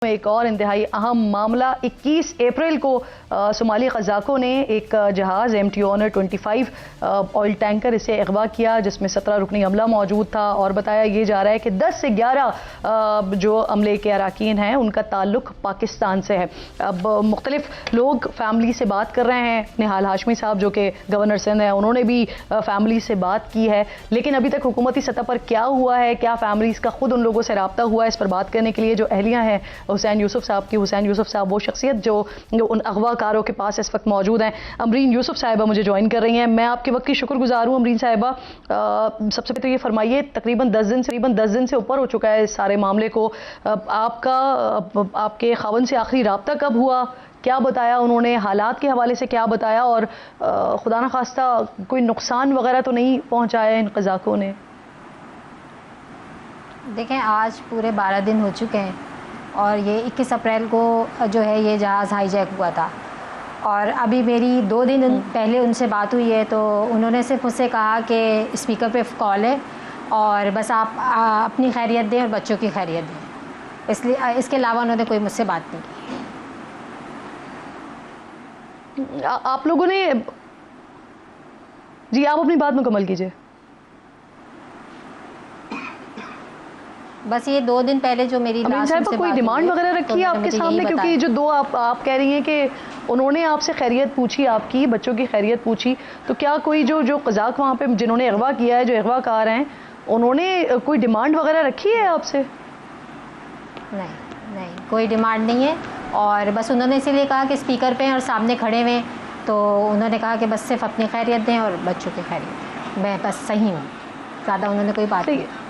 ایک اور انتہائی اہم معاملہ 21 اپریل کو صومالی قزاقوں نے ایک جہاز MT Honor 25 آئل ٹینکر اسے اغوا کیا جس میں 17 رکنی عملہ موجود تھا اور بتایا یہ جا رہا ہے کہ 10 سے 11 جو عملے کے اراکین ہیں ان کا تعلق پاکستان سے ہے۔ اب مختلف لوگ فیملی سے بات کر رہے ہیں، نہال ہاشمی صاحب جو کہ گورنر سندھ ہیں انہوں نے بھی فیملی سے بات کی ہے، لیکن ابھی تک حکومتی سطح پر کیا ہوا ہے، کیا فیملیز کا خود ان لوگوں سے رابطہ ہوا ہے، اس پر بات کرنے کے لیے جو اہلیہ ہیں حسین یوسف صاحب وہ شخصیت جو ان اغوا کاروں کے پاس اس وقت موجود ہیں۔ امرین یوسف صاحبہ مجھے جوائن کر رہی ہیں، میں آپ کے وقت کی شکر گزار ہوں۔ امرین صاحبہ، سب سے پہلے تو یہ فرمائیے، تقریباً 10 دن سے اوپر ہو چکا ہے اس سارے معاملے کو، آپ کے خاوند سے آخری رابطہ کب ہوا، کیا بتایا انہوں نے، حالات کے حوالے سے کیا بتایا، اور خدا نخواستہ کوئی نقصان وغیرہ تو نہیں پہنچایا ان قزاقوں نے؟ دیکھیں، آج پورے 12 دن ہو چکے ہیں اور یہ 21 اپریل کو جو ہے یہ جہاز ہائی جیک ہوا تھا، اور ابھی میری 2 دن پہلے ان سے بات ہوئی ہے تو انہوں نے صرف مجھ سے کہا کہ اسپیکر پہ کال ہے اور بس آپ اپنی خیریت دیں اور بچوں کی خیریت دیں، اس لیے اس کے علاوہ انہوں نے کوئی مجھ سے بات نہیں کی۔ آپ لوگوں نے جی آپ اپنی بات مکمل کیجئے۔ بس یہ 2 دن پہلے جو میری لاسٹ سے کوئی ڈیمانڈ وغیرہ رکھی ہے آپ کے سامنے، کیونکہ جو 2 آپ کہہ رہی ہیں کہ انہوں نے آپ سے خیریت پوچھی، آپ کی بچوں کی خیریت پوچھی، تو کیا کوئی جو قزاق وہاں پہ جنہوں نے اغوا کیا ہے، جو اغوا کار ہیں، انہوں نے کوئی ڈیمانڈ وغیرہ رکھی ہے آپ سے؟ نہیں، کوئی ڈیمانڈ نہیں ہے، اور بس انہوں نے اسی لیے کہا کہ اسپیکر پہ ہیں اور سامنے کھڑے ہوئے تو انہوں نے کہا کہ بس صرف اپنی خیریت دیں اور بچوں کی خیریت، میں بس صحیح ہوں، زیادہ انہوں نے کوئی بات نہیں۔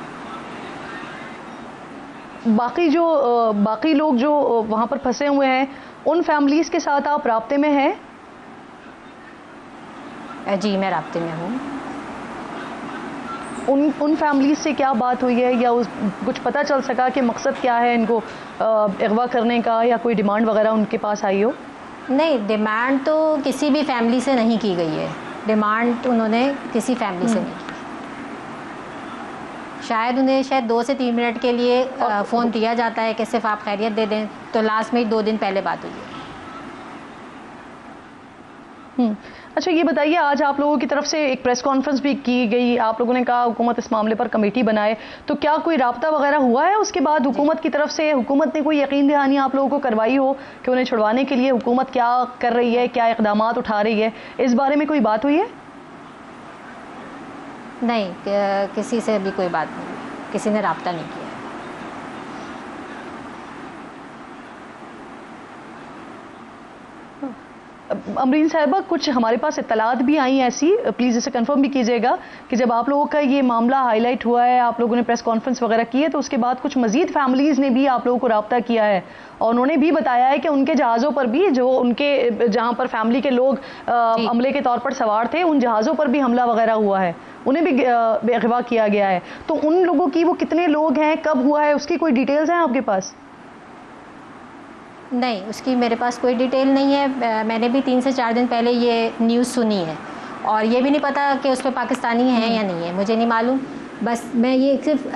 باقی لوگ جو وہاں پر پھنسے ہوئے ہیں ان فیملیز کے ساتھ آپ رابطے میں ہیں؟ جی میں رابطے میں ہوں۔ ان فیملیز سے کیا بات ہوئی ہے، یا کچھ پتہ چل سکا کہ مقصد کیا ہے ان کو اغوا کرنے کا، یا کوئی ڈیمانڈ وغیرہ ان کے پاس آئی ہو؟ نہیں، ڈیمانڈ تو کسی بھی فیملی سے نہیں کی گئی ہے، ڈیمانڈ انہوں نے کسی فیملی سے نہیں کی، انہیں شاید 2 سے 3 منٹ کے لیے فون دیا جاتا ہے کہ صرف آپ خیریت دے دیں، تو لاسٹ میں 2 دن پہلے بات ہوئی ہے۔ اچھا یہ بتائیے، آج آپ لوگوں کی طرف سے ایک پریس کانفرنس بھی کی گئی، آپ لوگوں نے کہا حکومت اس معاملے پر کمیٹی بنائے، تو کیا کوئی رابطہ وغیرہ ہوا ہے اس کے بعد حکومت کی طرف سے؟ حکومت نے کوئی یقین دہانی آپ لوگوں کو کروائی ہو کہ انہیں چھڑوانے کے لیے حکومت کیا کر رہی ہے، کیا اقدامات اٹھا رہی ہے، اس بارے میں کوئی بات ہوئی ہے؟ نہیں، کسی سے بھی کوئی بات نہیں، کسی نے رابطہ نہیں کیا۔ امرین صاحبہ، کچھ ہمارے پاس اطلاعات بھی آئی ایسی، پلیز اسے کنفرم بھی کیجیے گا کہ جب آپ لوگوں کا یہ معاملہ ہائی لائٹ ہوا ہے، آپ لوگوں نے پریس کانفرنس وغیرہ کی ہے، تو اس کے بعد کچھ مزید فیملیز نے بھی آپ لوگوں کو رابطہ کیا ہے اور انہوں نے بھی بتایا ہے کہ ان کے جہازوں پر بھی، جو ان کے جہاں پر فیملی کے لوگ عملے کے طور پر سوار تھے، ان جہازوں پر بھی حملہ وغیرہ ہوا ہے، انہیں بھی اغوا کیا گیا ہے، تو ان لوگوں کی وہ کتنے لوگ ہیں، کب ہوا ہے، اس کی کوئی ڈیٹیلز ہیں آپ کے پاس؟ نہیں، اس کی میرے پاس کوئی ڈیٹیل نہیں ہے، میں نے بھی 3 سے 4 دن پہلے یہ نیوز سنی ہے، اور یہ بھی نہیں پتا کہ اس پہ پاکستانی ہیں یا نہیں ہے، مجھے نہیں معلوم۔ بس میں یہ صرف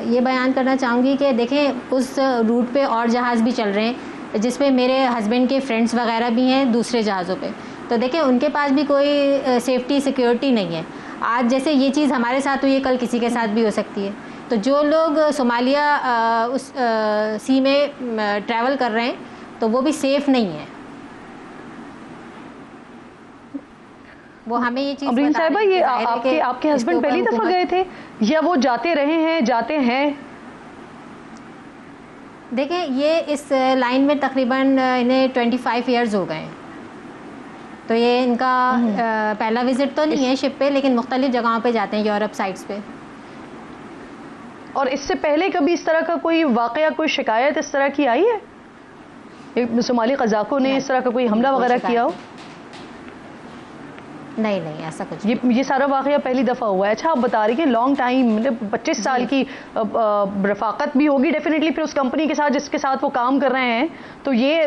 یہ بیان کرنا چاہوں گی کہ دیکھیں، اس روٹ پہ اور جہاز بھی چل رہے ہیں جس پہ میرے ہسبینڈ کے فرینڈس وغیرہ بھی ہیں دوسرے جہازوں پہ، تو دیکھیں ان کے پاس بھی کوئی سیفٹی سیکیورٹی نہیں ہے۔ آج جیسے یہ چیز ہمارے ساتھ ہوئی ہے، کل کسی کے ساتھ بھی ہو سکتی ہے، تو جو لوگ صومالیہ اس سی میں ٹریول کر رہے ہیں تو وہ بھی سیف نہیں ہے، وہ ہمیں یہ چیز امرین صاحبہ، یہ آپ کے ہسبینڈ پہلی دفعہ گئے تھے یا وہ جاتے رہے ہیں، جاتے ہیں؟ دیکھیں، یہ اس لائن میں تقریباً انہیں 25 ایئرز ہو گئے ہیں، تو یہ ان کا پہلا وزٹ تو نہیں ہے شپ پہ، لیکن مختلف جگہوں پہ جاتے ہیں، یورپ سائٹس پہ۔ اور اس سے پہلے کبھی اس طرح کا کوئی واقعہ، کوئی شکایت اس طرح کی آئی ہے، صومالی قزاقوں نے اس طرح کا کوئی حملہ وغیرہ کیا ہو؟ نہیں نہیں ایسا کچھ یہ سارا واقعہ پہلی دفعہ ہوا ہے. اچھا آپ بتا رہی ہیں لانگ ٹائم مطلب 25 سال کی رفاقت بھی ہوگی ڈیفینیٹلی پھر اس کمپنی کے ساتھ جس کے ساتھ وہ کام کر رہے ہیں, تو یہ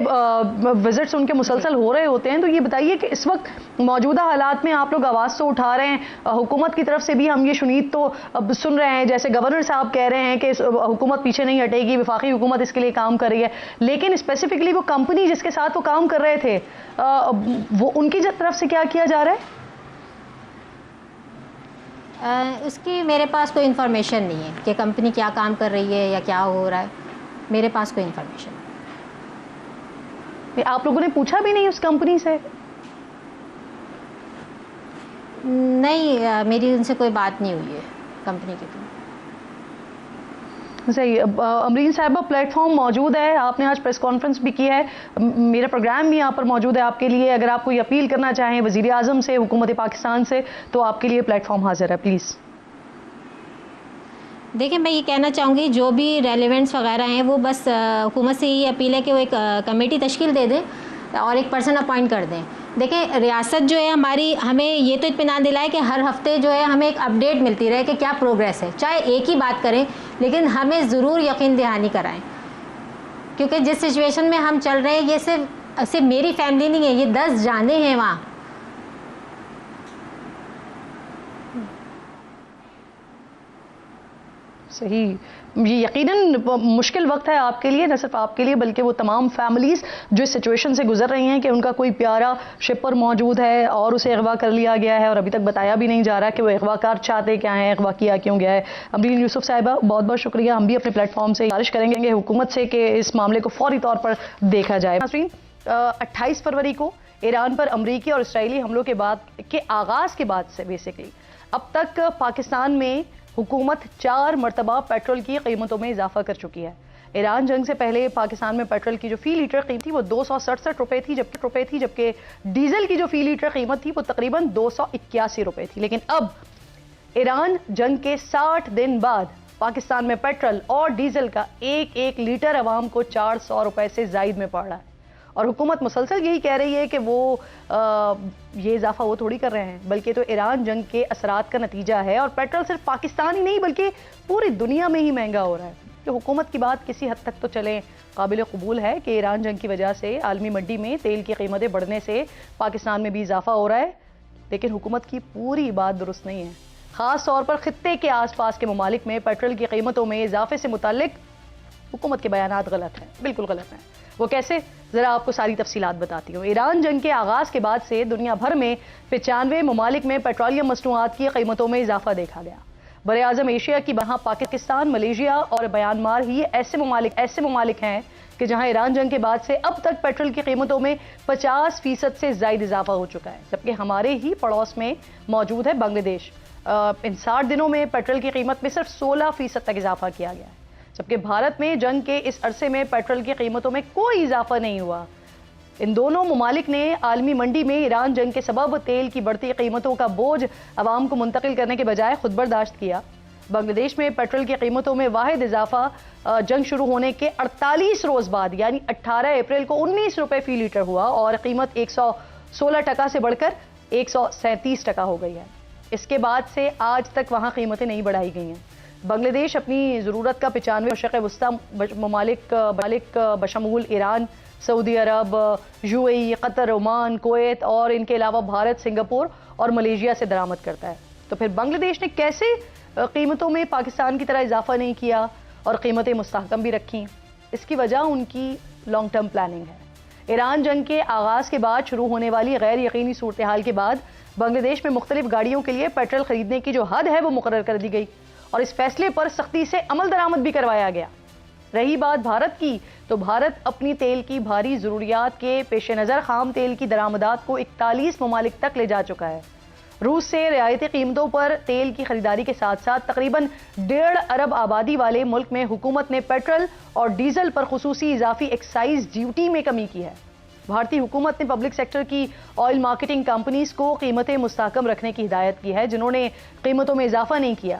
وزٹس ان کے مسلسل ہو رہے ہوتے ہیں. تو یہ بتائیے کہ اس وقت موجودہ حالات میں آپ لوگ آواز تو اٹھا رہے ہیں, حکومت کی طرف سے بھی ہم یہ شنید تو سن رہے ہیں, جیسے گورنر صاحب کہہ رہے ہیں کہ حکومت پیچھے نہیں ہٹے گی, وفاقی حکومت اس کے لیے کام کر رہی ہے, لیکن اسپیسیفکلی وہ کمپنی جس کے ساتھ وہ کام کر رہے تھے وہ ان کی طرف سے کیا جا رہا ہے؟ اس کی میرے پاس کوئی انفارمیشن نہیں ہے کہ کمپنی کیا کام کر رہی ہے یا کیا ہو رہا ہے, میرے پاس کوئی انفارمیشن نہیں. آپ لوگوں نے پوچھا بھی نہیں اس کمپنی سے؟ نہیں, میری ان سے کوئی بات نہیں ہوئی ہے کمپنی کی. صحیح. امرین صاحبہ پلیٹ فارم موجود ہے, آپ نے آج پریس کانفرنس بھی کی ہے, میرا پروگرام بھی یہاں پر موجود ہے آپ کے لیے. اگر آپ کوئی اپیل کرنا چاہیں وزیر اعظم سے, حکومت پاکستان سے, تو آپ کے لیے پلیٹ فارم حاضر ہے, پلیز. دیکھیں میں یہ کہنا چاہوں گی جو بھی ریلیونٹس وغیرہ ہیں وہ بس حکومت سے یہ اپیل ہے کہ وہ ایک کمیٹی تشکیل دے دیں اور ایک پرسن اپوائنٹ کر دیں. دیکھیں ریاست جو ہے ہماری, ہمیں یہ تو اطمینان دلائے کہ ہر ہفتے جو ہے ہمیں ایک اپڈیٹ ملتی رہے کہ کیا پروگریس ہے, چاہے ایک ہی بات کریں لیکن ہمیں ضرور یقین دہانی کرائیں, کیونکہ جس سچویشن میں ہم چل رہے ہیں یہ صرف میری فیملی نہیں ہے, یہ 10 جانیں ہیں وہاں. صحیح. یہ یقیناً مشکل وقت ہے آپ کے لیے, نہ صرف آپ کے لیے بلکہ وہ تمام فیملیز جو اس سچویشن سے گزر رہی ہیں کہ ان کا کوئی پیارا شپر موجود ہے اور اسے اغوا کر لیا گیا ہے اور ابھی تک بتایا بھی نہیں جا رہا کہ وہ اغوا کار چاہتے کیا ہیں, اغوا کیا کیوں گیا ہے. امرین یوسف صاحبہ بہت بہت شکریہ. ہم بھی اپنے پلیٹ فارم سے گزارش کریں گے حکومت سے کہ اس معاملے کو فوری طور پر دیکھا جائے. 28 فروری کو ایران پر امریکی اور اسرائیلی حملوں کے آغاز کے بعد سے بیسیکلی اب تک پاکستان میں حکومت 4 مرتبہ پیٹرول کی قیمتوں میں اضافہ کر چکی ہے. ایران جنگ سے پہلے پاکستان میں پیٹرول کی جو فی لیٹر قیمت تھی وہ 267 روپے تھی, جبکہ ڈیزل کی جو فی لیٹر قیمت تھی وہ تقریباً 281 روپے تھی. لیکن اب ایران جنگ کے 60 دن بعد پاکستان میں پیٹرول اور ڈیزل کا ایک لیٹر عوام کو 400 روپے سے زائد میں پڑ رہا ہے. اور حکومت مسلسل یہی کہہ رہی ہے کہ وہ یہ اضافہ وہ تھوڑی کر رہے ہیں, بلکہ تو ایران جنگ کے اثرات کا نتیجہ ہے. اور پیٹرول صرف پاکستان ہی نہیں بلکہ پوری دنیا میں ہی مہنگا ہو رہا ہے. کہ حکومت کی بات کسی حد تک تو چلے قابل قبول ہے کہ ایران جنگ کی وجہ سے عالمی منڈی میں تیل کی قیمتیں بڑھنے سے پاکستان میں بھی اضافہ ہو رہا ہے, لیکن حکومت کی پوری بات درست نہیں ہے. خاص طور پر خطے کے آس پاس کے ممالک میں پیٹرول کی قیمتوں میں اضافے سے متعلق حکومت کے بیانات غلط ہیں, بالکل غلط ہیں. وہ کیسے, ذرا آپ کو ساری تفصیلات بتاتی ہوں. ایران جنگ کے آغاز کے بعد سے دنیا بھر میں 95 ممالک میں پیٹرولیم مصنوعات کی قیمتوں میں اضافہ دیکھا گیا. بر اعظم ایشیا کی بہا پاکستان, ملیشیا اور میانمار ہی ایسے ممالک ہیں کہ جہاں ایران جنگ کے بعد سے اب تک پیٹرول کی قیمتوں میں 50% سے زائد اضافہ ہو چکا ہے. جبکہ ہمارے ہی پڑوس میں موجود ہے بنگلہ دیش, ان 60 دنوں میں پیٹرول کی قیمت میں صرف 16% تک اضافہ کیا گیا ہے. جبکہ بھارت میں جنگ کے اس عرصے میں پیٹرول کی قیمتوں میں کوئی اضافہ نہیں ہوا. ان دونوں ممالک نے عالمی منڈی میں ایران جنگ کے سبب تیل کی بڑھتی قیمتوں کا بوجھ عوام کو منتقل کرنے کے بجائے خود برداشت کیا. بنگلہ دیش میں پیٹرول کی قیمتوں میں واحد اضافہ جنگ شروع ہونے کے 48 روز بعد یعنی 18 اپریل کو 19 روپے فی لیٹر ہوا اور قیمت 116% سے بڑھ کر 137% ہو گئی ہے. اس کے بعد سے آج تک وہاں قیمتیں نہیں بڑھائی گئی ہیں. بنگلہ دیش اپنی ضرورت کا 95 مشرق وسطی ممالک بشمول ایران, سعودی عرب, UAE, قطر, عمان, کویت اور ان کے علاوہ بھارت, سنگاپور اور ملیشیا سے درآمد کرتا ہے. تو پھر بنگلہ دیش نے کیسے قیمتوں میں پاکستان کی طرح اضافہ نہیں کیا اور قیمتیں مستحکم بھی رکھیں؟ اس کی وجہ ان کی لانگ ٹرم پلاننگ ہے. ایران جنگ کے آغاز کے بعد شروع ہونے والی غیر یقینی صورتحال کے بعد بنگلہ دیش میں مختلف گاڑیوں کے لیے پیٹرول خریدنے کی جو حد ہے وہ مقرر کر دی گئی اور اس فیصلے پر سختی سے عمل درآمد بھی کروایا گیا. رہی بات بھارت کی, تو بھارت اپنی تیل کی بھاری ضروریات کے پیش نظر خام تیل کی درآمدات کو 41 ممالک تک لے جا چکا ہے. روس سے رعایتی قیمتوں پر تیل کی خریداری کے ساتھ ساتھ تقریباً 1.5 ارب آبادی والے ملک میں حکومت نے پیٹرول اور ڈیزل پر خصوصی اضافی ایکسائز ڈیوٹی میں کمی کی ہے. بھارتی حکومت نے پبلک سیکٹر کی آئل مارکیٹنگ کمپنیز کو قیمتیں مستحکم رکھنے کی ہدایت کی ہے. جنہوں نے قیمتوں میں اضافہ نہیں کیا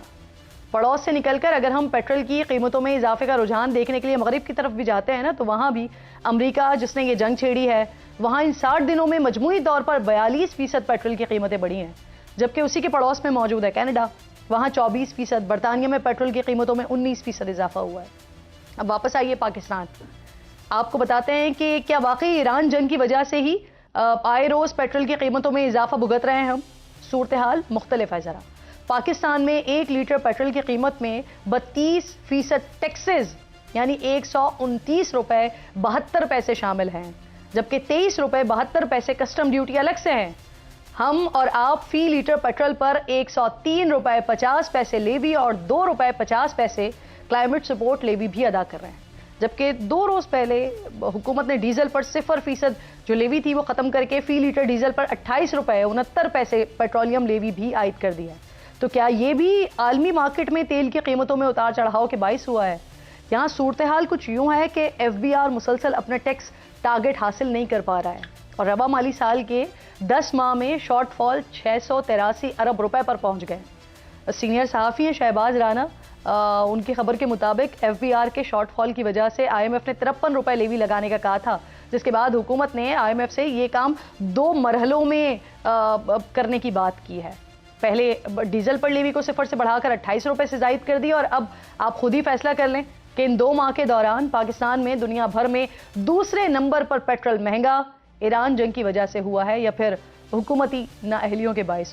پڑوس سے نکل کر اگر ہم پیٹرول کی قیمتوں میں اضافے کا رجحان دیکھنے کے لیے مغرب کی طرف بھی جاتے ہیں نا، تو وہاں بھی امریکہ جس نے یہ جنگ چھیڑی ہے، وہاں ان 60 دنوں میں مجموعی طور پر 42% پیٹرول کی قیمتیں بڑھی ہیں، جبکہ اسی کے پڑوس میں موجود ہے کینیڈا، وہاں 24%، برطانیہ میں پیٹرول کی قیمتوں میں 19% اضافہ ہوا ہے۔ اب واپس آئیے پاکستان، آپ کو بتاتے ہیں کہ کیا واقعی ایران جنگ کی وجہ سے ہی آئے روز پیٹرول کی قیمتوں میں اضافہ بھگت رہے ہیں ہم؟ صورتحال مختلف ہے ذرا۔ پاکستان میں 1 لیٹر پیٹرول کی قیمت میں 32% ٹیکسز یعنی 129 روپے 72 پیسے شامل ہیں، جبکہ 23 روپے 72 پیسے کسٹم ڈیوٹی الگ سے ہیں۔ ہم اور آپ فی لیٹر پیٹرول پر 103 روپے 50 پیسے لیوی اور 2 روپے 50 پیسے کلائمیٹ سپورٹ لیوی بھی ادا کر رہے ہیں، جبکہ 2 روز پہلے حکومت نے ڈیزل پر 0% جو لیوی تھی وہ ختم کر کے فی لیٹر ڈیزل پر 28 روپے 69 پیسے پیٹرولیم لیوی بھی عائد کر دیا ہے۔ تو کیا یہ بھی عالمی مارکیٹ میں تیل کی قیمتوں میں اتار چڑھاؤ کے باعث ہوا ہے؟ یہاں صورتحال کچھ یوں ہے کہ ایف بی آر مسلسل اپنا ٹیکس ٹارگٹ حاصل نہیں کر پا رہا ہے اور رواں مالی سال کے 10 ماہ میں شارٹ فال 683 ارب روپے پر پہنچ گئے۔ سینئر صحافی ہیں شہباز رانا، ان کی خبر کے مطابق ایف بی آر کے شارٹ فال کی وجہ سے آئی ایم ایف نے 53 روپے لیوی لگانے کا کہا تھا، جس کے بعد حکومت نے آئی ایم ایف سے یہ کام 2 مرحلوں میں کرنے کی بات کی ہے۔ پہلے ڈیزل پر لیوی کو 0 سے بڑھا کر 28 روپے سے زائد کر دیا، اور اب آپ خود ہی فیصلہ کر لیں کہ ان 2 ماہ کے دوران پاکستان میں دنیا بھر میں دوسرے نمبر پر پیٹرول مہنگا ایران جنگ کی وجہ سے ہوا ہے یا پھر حکومتی نااہلیوں کے باعث